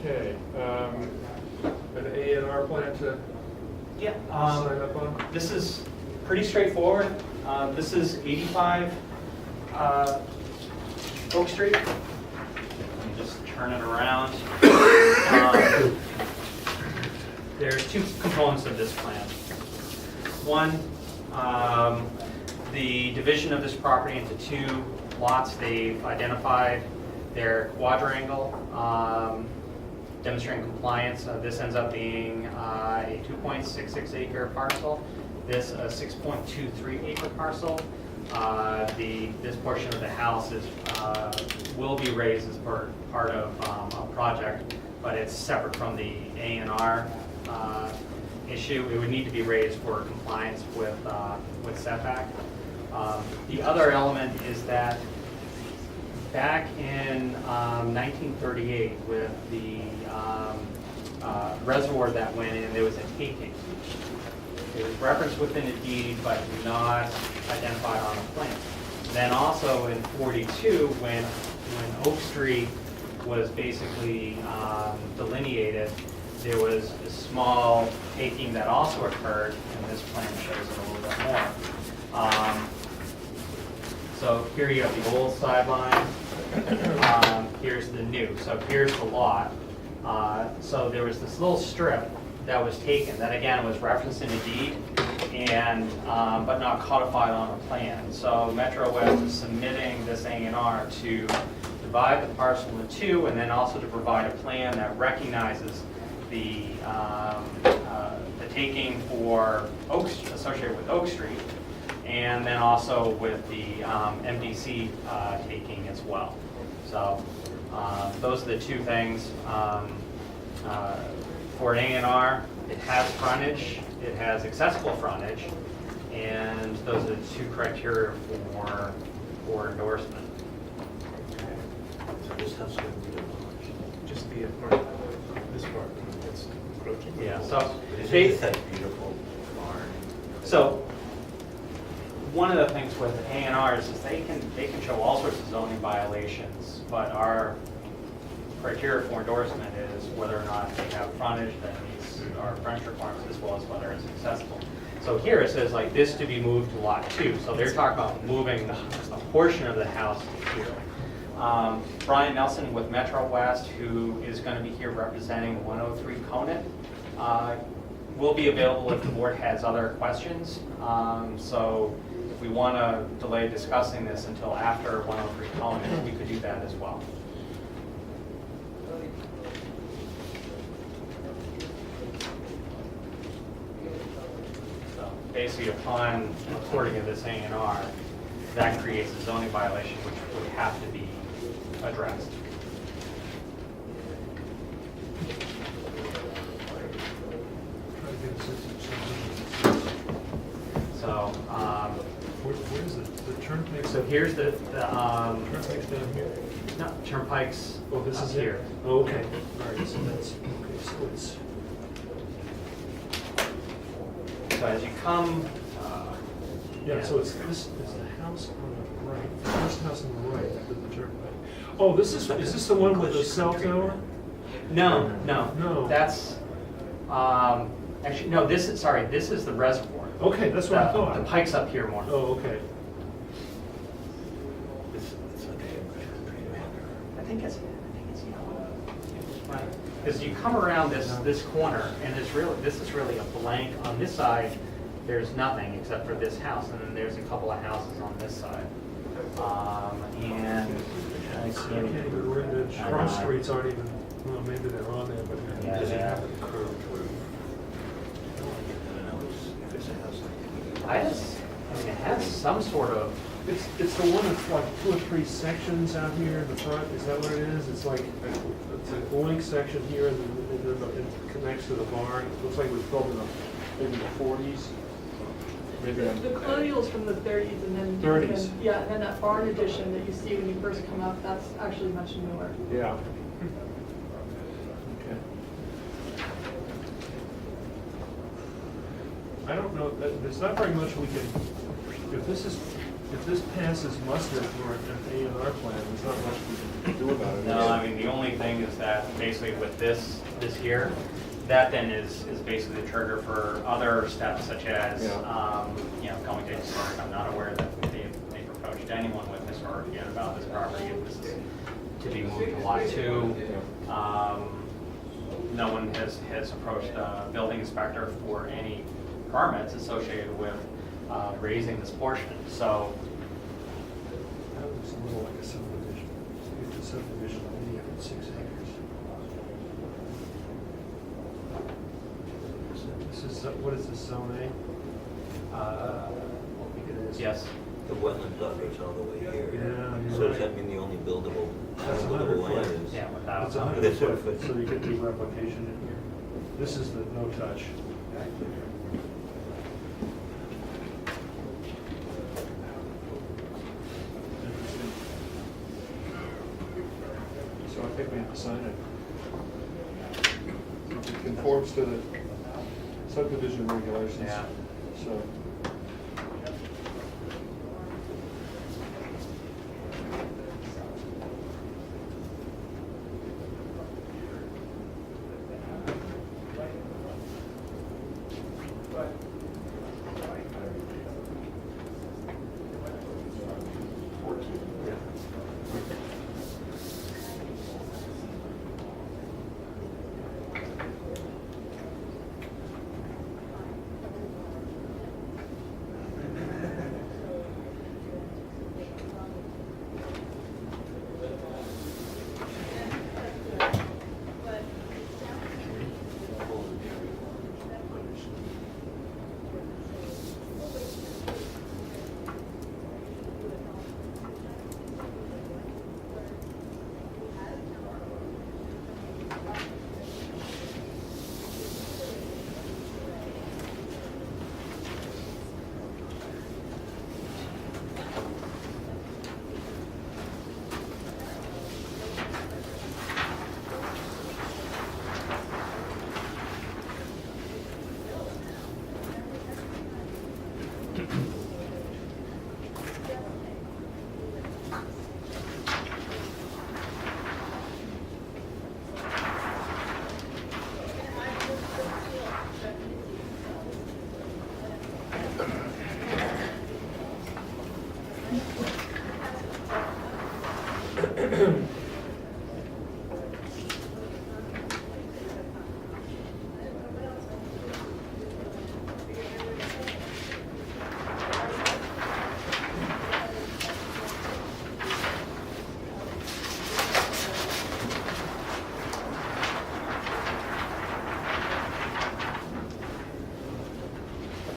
Okay, an ANR plan to Yeah. sign up on? This is pretty straightforward. This is 85 Oak Street. Let me just turn it around. There's two components of this plan. One, the division of this property into two lots. They've identified their quadrangle, demonstrating compliance. This ends up being a 2.66 acre parcel. This a 6.23 acre parcel. This portion of the house will be raised as part of a project, but it's separate from the ANR issue. It would need to be raised for compliance with setback. The other element is that back in 1938, with the reservoir that went in, there was a taking. It was referenced within a deed, but not identified on a plan. Then also in 42, when Oak Street was basically delineated, there was a small taking that also occurred, and this plan shows it a little bit more. So here you have the old sideline. Here's the new. So here's the lot. So there was this little strip that was taken that again was referenced in a deed, and but not codified on a plan. So Metro West is submitting this ANR to divide the parcel into two, and then also to provide a plan that recognizes the taking for associated with Oak Street, and then also with the MDC taking as well. So those are the two things. For an A&R, it has frontage, it has accessible frontage, and those are the two criteria for endorsement. So this house is going to be demolished. Just the part, this part, it's approaching. Yeah, so Isn't that beautiful barn? So one of the things with A&Rs is they can show all sorts of zoning violations, but our criteria for endorsement is whether or not they have frontage that meets our frontage requirements, as well as whether it's accessible. So here it says like this to be moved to lot 2. So they're talking about moving a portion of the house to here. Brian Nelson with Metro West, who is going to be here representing 103 Conant, will be available if the board has other questions. So if we want to delay discussing this until after 103 Conant, we could do that as well. So basically, upon recording of this A&R, that creates a zoning violation which would have to be addressed. So, Where is it? The turnpike? so here's the Turnpike's down here? no, turnpike's Oh, this up is here. here. Oh, okay. All right, so that's, okay, so it's, So as you come, yeah, so it's, this is the house on the right, the first house on the right after the turnpike. Oh, is this the one with the cell tower? no, No. that's actually no. This is the reservoir. Okay, that's what I The thought. pike's up here more. Oh, okay. It's like a I think it's yellow. Right. Because you come around this corner, and this is really a blank. On this side, there's nothing except for this house, and then there's a couple of houses on this side. And I can't even read the cross streets aren't even, well, maybe they're on there, but Yeah, Does it yeah. have a curved roof? I don't know if it's a house like I mean, it has some sort of. it's the one that's like 2 or 3 sections out here in the front, is that what it is? It's like, it's a link section here and then it connects to the barn. It looks like it was built in maybe the 40s. Maybe The colonial's from the 30s and then. 30s. Yeah, and then that barn addition that you see when you first come up, that's actually much newer. Yeah. Okay. I don't know, there's not very much we can, if this is if this passes muster for an A&R plan, there's not much we can do about it. No, I mean, the only thing is that basically with this here, that then is basically the trigger for other steps such as, you know, going to historic. I'm not aware that they've approached anyone with historic yet about this property. If this is to be moved to lot 2. No one has approached the building inspector for any permits associated with raising this portion. So, That looks a little like a subdivision. It's a subdivision only at 6 acres. This is, what is this, zone A? I think it is. yes. The wetland buffer's all the way here. Yeah, So you're does that right. mean the only buildable That's 100 land foot. is? Yeah, without. It's 100 That's foot, 100 foot. so you get the replication in here. This is the no touch. Interesting. So I think we have to sign it. It conforms to the subdivision regulations. Yeah. So